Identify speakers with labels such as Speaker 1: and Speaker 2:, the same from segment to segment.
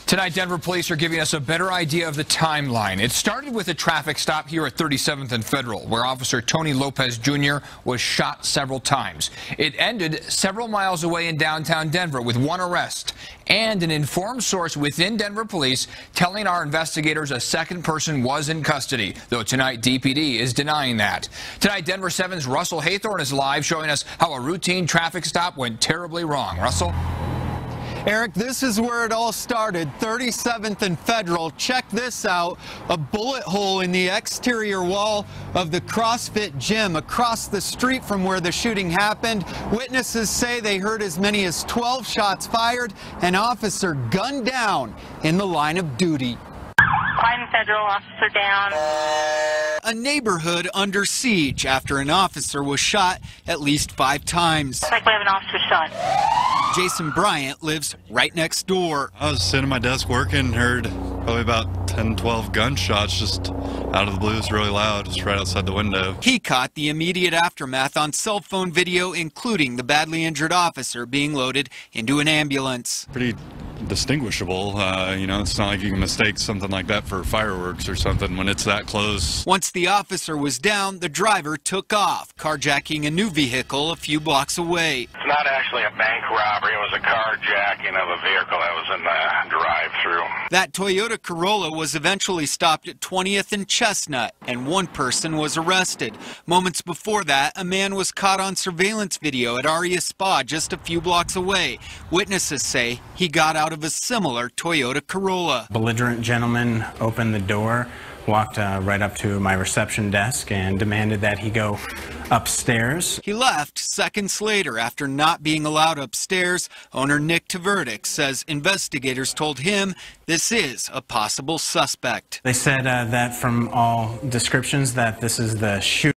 Speaker 1: Tonight, Denver police are giving us a better idea of the timeline. It started with a traffic stop here at 37th and Federal, where Officer Tony Lopez Jr. was shot several times. It ended several miles away in downtown Denver with one arrest and an informed source within Denver police telling our investigators a second person was in custody, though tonight DPD is denying that. Tonight, Denver 7's Russell Haythorne is live showing us how a routine traffic stop went terribly wrong. Russell?
Speaker 2: Eric, this is where it all started, 37th and Federal. Check this out, a bullet hole in the exterior wall of the CrossFit gym across the street from where the shooting happened. Witnesses say they heard as many as 12 shots fired, an officer gunned down in the line of duty.
Speaker 3: Climb Federal, officer down.
Speaker 2: A neighborhood under siege after an officer was shot at least 5 times.
Speaker 3: Looks like we have an officer shot.
Speaker 2: Jason Bryant lives right next door.
Speaker 4: I was sitting at my desk working, heard probably about 10, 12 gunshots just out of the blue. It's really loud, just right outside the window.
Speaker 2: He caught the immediate aftermath on cell phone video, including the badly injured officer being loaded into an ambulance.
Speaker 4: Pretty distinguishable. You know, it's not like you can mistake something like that for fireworks or something when it's that close.
Speaker 2: Once the officer was down, the driver took off, carjacking a new vehicle a few blocks away.
Speaker 5: It's not actually a bank robbery. It was a carjacking of a vehicle that was in the drive-through.
Speaker 2: That Toyota Corolla was eventually stopped at 20th and Chestnut, and one person was arrested. Moments before that, a man was caught on surveillance video at Aria Spa just a few blocks away. Witnesses say he got out of a similar Toyota Corolla.
Speaker 6: Belligerent gentleman opened the door, walked right up to my reception desk and demanded that he go upstairs.
Speaker 2: He left seconds later after not being allowed upstairs. Owner Nick Tverdik says investigators told him this is a possible suspect.
Speaker 6: They said that from all descriptions that this is the shooter.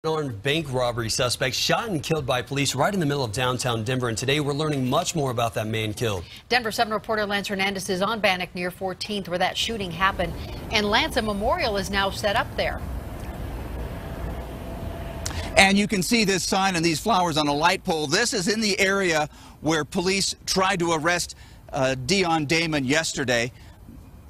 Speaker 7: Armed bank robbery suspect shot and killed by police right in the middle of downtown Denver, and today we're learning much more about that man killed.
Speaker 8: Denver 7 reporter Lance Hernandez is on Bannock near 14th where that shooting happened, and Lance, a memorial is now set up there.
Speaker 9: And you can see this sign and these flowers on a light pole. This is in the area where police tried to arrest Dion Damon yesterday.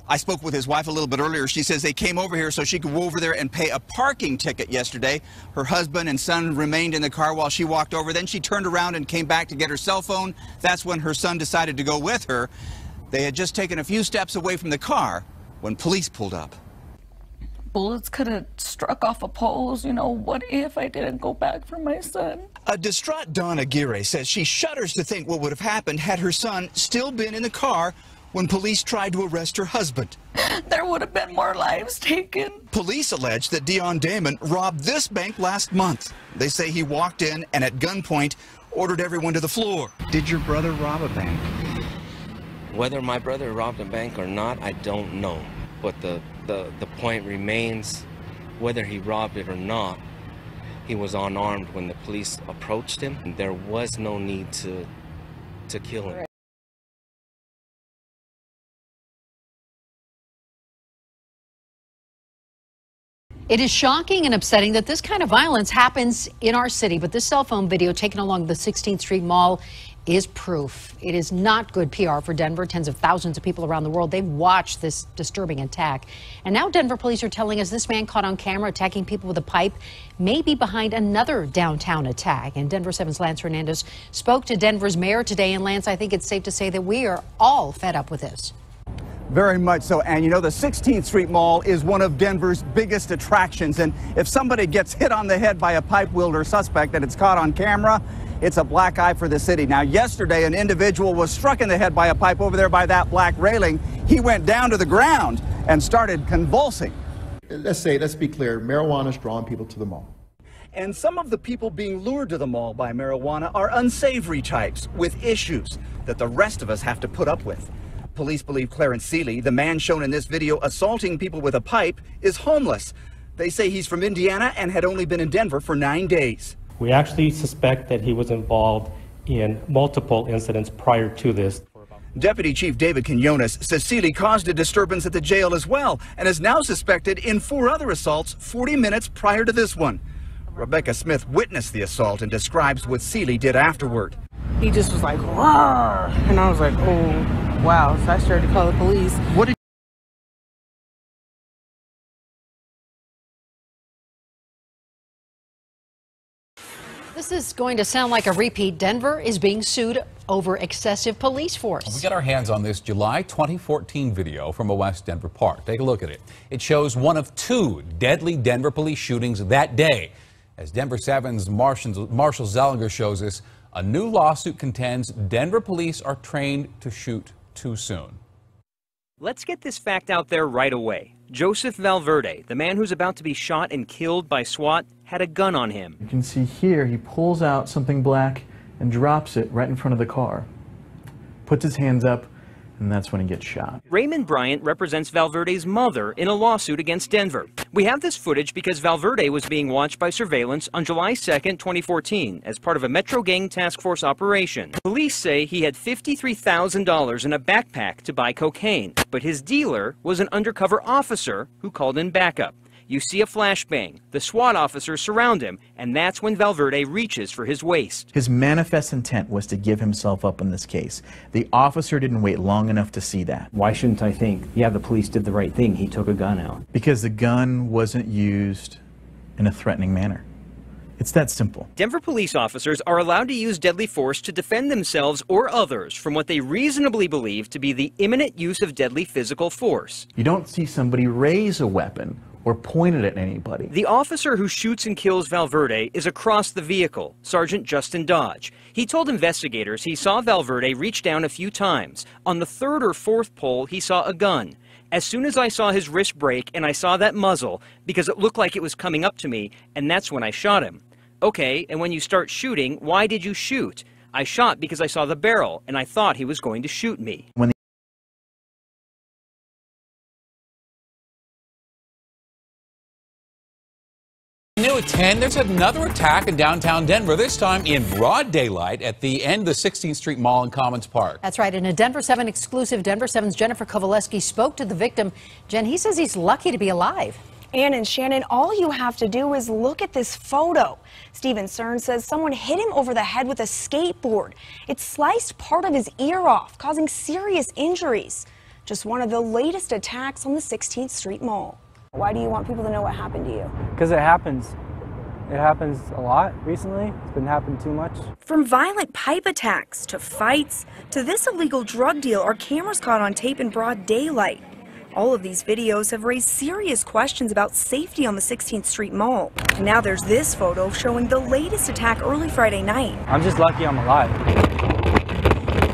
Speaker 9: I spoke with his wife a little bit earlier. She says they came over here so she could go over there and pay a parking ticket yesterday. Her husband and son remained in the car while she walked over. Then she turned around and came back to get her cell phone. That's when her son decided to go with her. They had just taken a few steps away from the car when police pulled up.
Speaker 10: Bullets could have struck off of poles. You know, what if I didn't go back for my son?
Speaker 9: A distraught Donna Aguirre says she shudders to think what would have happened had her son still been in the car when police tried to arrest her husband.
Speaker 10: There would have been more lives taken.
Speaker 9: Police allege that Dion Damon robbed this bank last month. They say he walked in and at gunpoint ordered everyone to the floor.
Speaker 11: Did your brother rob a bank?
Speaker 12: Whether my brother robbed a bank or not, I don't know. But the point remains, whether he robbed it or not, he was unarmed when the police approached him. There was no need to kill him.
Speaker 8: It is shocking and upsetting that this kind of violence happens in our city, but this cell phone video taken along the 16th Street Mall is proof. It is not good PR for Denver. Tens of thousands of people around the world, they've watched this disturbing attack. And now Denver police are telling us this man caught on camera attacking people with a pipe may be behind another downtown attack. And Denver 7's Lance Hernandez spoke to Denver's mayor today. And Lance, I think it's safe to say that we are all fed up with this.
Speaker 9: Very much so. And you know, the 16th Street Mall is one of Denver's biggest attractions. And if somebody gets hit on the head by a pipe wielder suspect and it's caught on camera, it's a black eye for the city. Now, yesterday, an individual was struck in the head by a pipe over there by that black railing. He went down to the ground and started convulsing.
Speaker 11: Let's be clear, marijuana is drawing people to the mall.
Speaker 9: And some of the people being lured to the mall by marijuana are unsavory types with issues that the rest of us have to put up with. Police believe Clarence Seeley, the man shown in this video assaulting people with a pipe, is homeless. They say he's from Indiana and had only been in Denver for 9 days.
Speaker 13: We actually suspect that he was involved in multiple incidents prior to this.
Speaker 9: Deputy Chief David Quinones says Seeley caused a disturbance at the jail as well and is now suspected in 4 other assaults 40 minutes prior to this one. Rebecca Smith witnessed the assault and describes what Seeley did afterward.
Speaker 14: He just was like, "Roar," and I was like, oh, wow. So I started to call the police.
Speaker 9: What did
Speaker 8: This is going to sound like a repeat. Denver is being sued over excessive police force.
Speaker 15: We got our hands on this July 2014 video from a West Denver park. Take a look at it. It shows one of 2 deadly Denver police shootings that day. As Denver 7's Marshall Zellinger shows us, a new lawsuit contends Denver police are trained to shoot too soon.
Speaker 16: Let's get this fact out there right away. Joseph Valverde, the man who's about to be shot and killed by SWAT, had a gun on him.
Speaker 17: You can see here he pulls out something black and drops it right in front of the car. Puts his hands up, and that's when he gets shot.
Speaker 16: Raymond Bryant represents Valverde's mother in a lawsuit against Denver. We have this footage because Valverde was being watched by surveillance on July 2nd, 2014, as part of a Metro Gang Task Force operation. Police say he had $53,000 in a backpack to buy cocaine, but his dealer was an undercover officer who called in backup. You see a flashbang. The SWAT officers surround him, and that's when Valverde reaches for his waist.
Speaker 17: His manifest intent was to give himself up in this case. The officer didn't wait long enough to see that.
Speaker 18: Why shouldn't I think, yeah, the police did the right thing, he took a gun out?
Speaker 17: Because the gun wasn't used in a threatening manner. It's that simple.
Speaker 16: Denver police officers are allowed to use deadly force to defend themselves or others from what they reasonably believe to be the imminent use of deadly physical force.
Speaker 17: You don't see somebody raise a weapon or point it at anybody.
Speaker 16: The officer who shoots and kills Valverde is across the vehicle, Sergeant Justin Dodge. He told investigators he saw Valverde reach down a few times. On the 3rd or 4th pole, he saw a gun. As soon as I saw his wrist break and I saw that muzzle, because it looked like it was coming up to me, and that's when I shot him. Okay, and when you start shooting, why did you shoot? I shot because I saw the barrel, and I thought he was going to shoot me.
Speaker 15: New at 10, there's another attack in downtown Denver, this time in broad daylight at the end of the 16th Street Mall in Commons Park.
Speaker 8: That's right. In a Denver 7 exclusive, Denver 7's Jennifer Kovaleski spoke to the victim. Jen, he says he's lucky to be alive.
Speaker 19: Ann and Shannon, all you have to do is look at this photo. Stephen Cern says someone hit him over the head with a skateboard. It sliced part of his ear off, causing serious injuries. Just one of the latest attacks on the 16th Street Mall. Why do you want people to know what happened to you?
Speaker 20: Because it happens. It happens a lot recently. It's been happening too much.
Speaker 19: From violent pipe attacks to fights to this illegal drug deal, our cameras caught on tape in broad daylight. All of these videos have raised serious questions about safety on the 16th Street Mall. And now there's this photo showing the latest attack early Friday night.
Speaker 20: I'm just lucky I'm alive.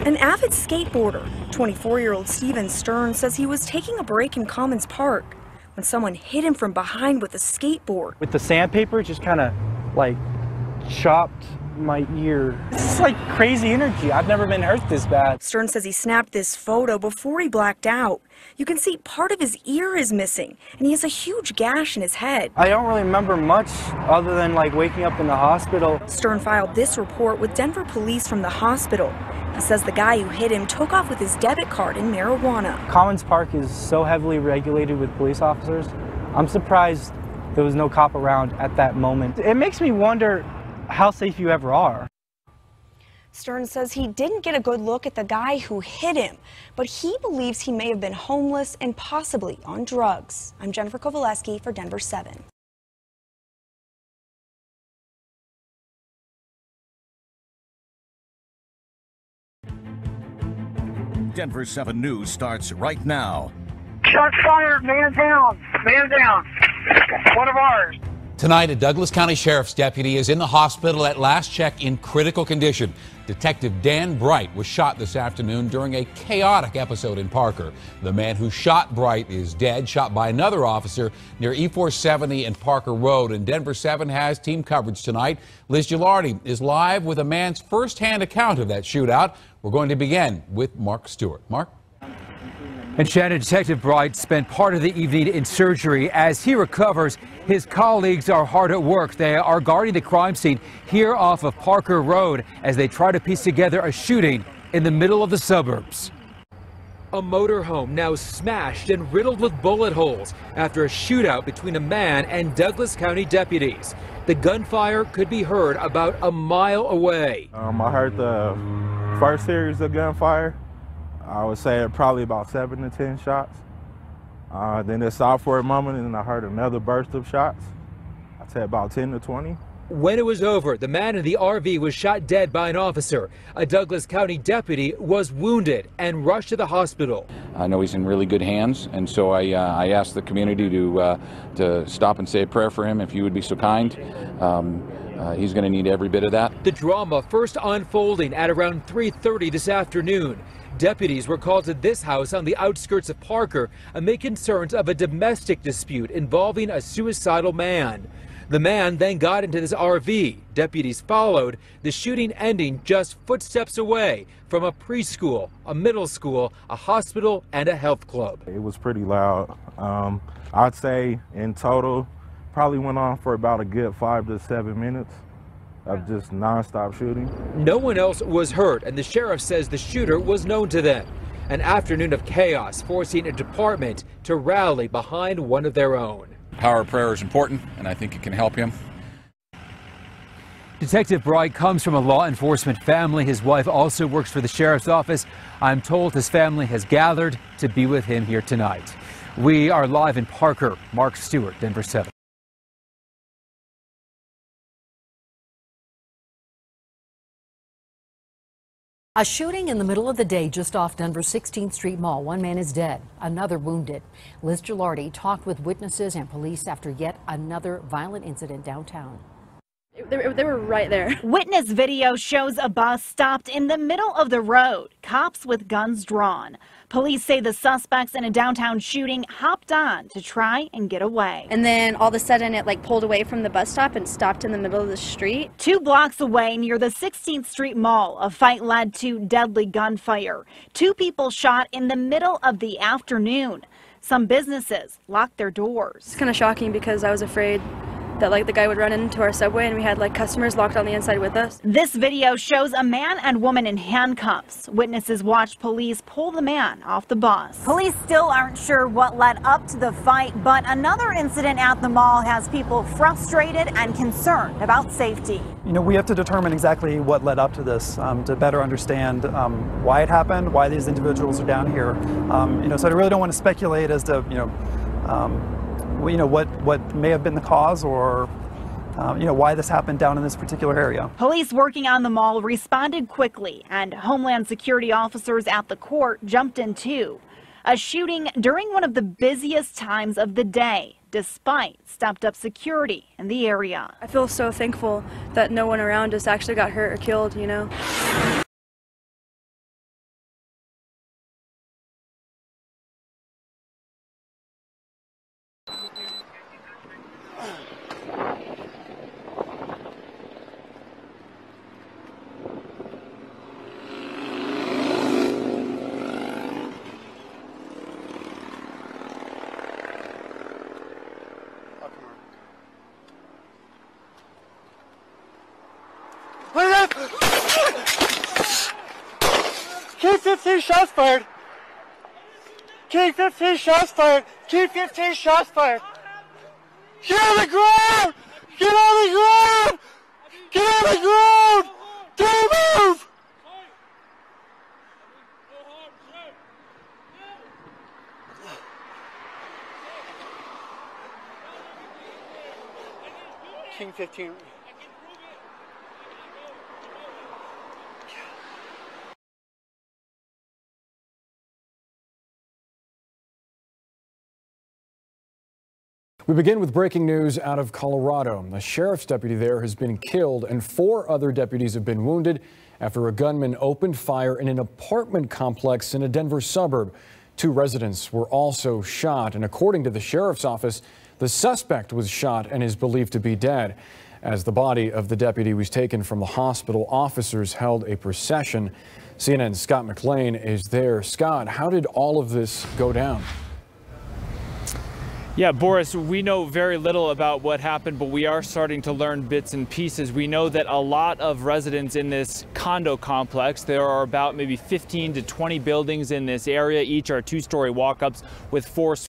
Speaker 19: An avid skateboarder, 24-year-old Stephen Stern, says he was taking a break in Commons Park when someone hit him from behind with a skateboard.
Speaker 20: With the sandpaper, it just kind of like chopped my ear. This is like crazy energy. I've never been hurt this bad.
Speaker 19: Stern says he snapped this photo before he blacked out. You can see part of his ear is missing, and he has a huge gash in his head.
Speaker 20: I don't really remember much other than like waking up in the hospital.
Speaker 19: Stern filed this report with Denver police from the hospital. He says the guy who hit him took off with his debit card and marijuana.
Speaker 20: Commons Park is so heavily regulated with police officers. I'm surprised there was no cop around at that moment. It makes me wonder how safe you ever are.
Speaker 19: Stern says he didn't get a good look at the guy who hit him, but he believes he may have been homeless and possibly on drugs. I'm Jennifer Kovaleski for Denver 7.
Speaker 21: Denver 7 News starts right now.
Speaker 22: Shots fired, man down, man down. One of ours.
Speaker 15: Tonight, a Douglas County Sheriff's deputy is in the hospital at last check in critical condition. Detective Dan Bright was shot this afternoon during a chaotic episode in Parker. The man who shot Bright is dead, shot by another officer near E470 and Parker Road. And Denver 7 has team coverage tonight. Liz Gilardi is live with a man's first-hand account of that shootout. We're going to begin with Mark Stewart. Mark?
Speaker 23: And Shannon, Detective Bright spent part of the evening in surgery. As he recovers, his colleagues are hard at work. They are guarding the crime scene here off of Parker Road as they try to piece together a shooting in the middle of the suburbs. A motorhome now smashed and riddled with bullet holes after a shootout between a man and Douglas County deputies. The gunfire could be heard about a mile away.
Speaker 1: I heard the first series of gunfire. I would say probably about 7 to 10 shots. Then it stopped for a moment, and then I heard another burst of shots. I'd say about 10 to 20.
Speaker 23: When it was over, the man in the RV was shot dead by an officer. A Douglas County deputy was wounded and rushed to the hospital.
Speaker 15: I know he's in really good hands, and so I asked the community to stop and say a prayer for him, if you would be so kind. He's going to need every bit of that.
Speaker 23: The drama first unfolding at around 3:30 this afternoon. Deputies were called to this house on the outskirts of Parker amid concerns of a domestic dispute involving a suicidal man. The man then got into this RV. Deputies followed, the shooting ending just footsteps away from a preschool, a middle school, a hospital, and a health club.
Speaker 1: It was pretty loud. I'd say in total, probably went on for about a good 5 to 7 minutes of just nonstop shooting.
Speaker 23: No one else was hurt, and the sheriff says the shooter was known to them. An afternoon of chaos forcing a department to rally behind one of their own.
Speaker 15: Power of prayer is important, and I think it can help him.
Speaker 23: Detective Bright comes from a law enforcement family. His wife also works for the sheriff's office. I'm told his family has gathered to be with him here tonight. We are live in Parker. Mark Stewart, Denver 7.
Speaker 8: A shooting in the middle of the day just off Denver's 16th Street Mall. One man is dead, another wounded. Liz Gilardi talked with witnesses and police after yet another violent incident downtown.
Speaker 3: They were right there. Witness video shows a bus stopped in the middle of the road, cops with guns drawn. Police say the suspects in a downtown shooting hopped on to try and get away.
Speaker 4: And then all of a sudden it pulled away from the bus stop and stopped in the middle of the street.
Speaker 3: 2 blocks away near the 16th Street Mall, a fight led to deadly gunfire. 2 people shot in the middle of the afternoon. Some businesses locked their doors.
Speaker 4: It's kind of shocking because I was afraid that the guy would run into our subway and we had customers locked on the inside with us.
Speaker 3: This video shows a man and woman in handcuffs. Witnesses watched police pull the man off the bus. Police still aren't sure what led up to the fight, but another incident at the mall has people frustrated and concerned about safety.
Speaker 24: We have to determine exactly what led up to this to better understand why it happened, why these individuals are down here. So I really don't want to speculate as to what may have been the cause or why this happened down in this particular area.
Speaker 3: Police working on the mall responded quickly, and Homeland Security officers at the court jumped in too. A shooting during one of the busiest times of the day, despite stepped up security in the area.
Speaker 4: I feel so thankful that no one around us actually got hurt or killed,
Speaker 22: Key 15 shots fired. Key 15 shots fired. Key 15 shots fired. Get on the ground! Get on the ground! Get on the ground! Don't move! King 15.
Speaker 25: We begin with breaking news out of Colorado. A sheriff's deputy there has been killed and 4 other deputies have been wounded after a gunman opened fire in an apartment complex in a Denver suburb. 2 residents were also shot, and according to the sheriff's office, the suspect was shot and is believed to be dead. As the body of the deputy was taken from the hospital, officers held a procession. CNN's Scott McLean is there. Scott, how did all of this go down?
Speaker 2: Yeah, Boris, we know very little about what happened, but we are starting to learn bits and pieces. We know that a lot of residents in this condo complex, there are about maybe 15 to 20 buildings in this area. Each are two-story walk-ups with 4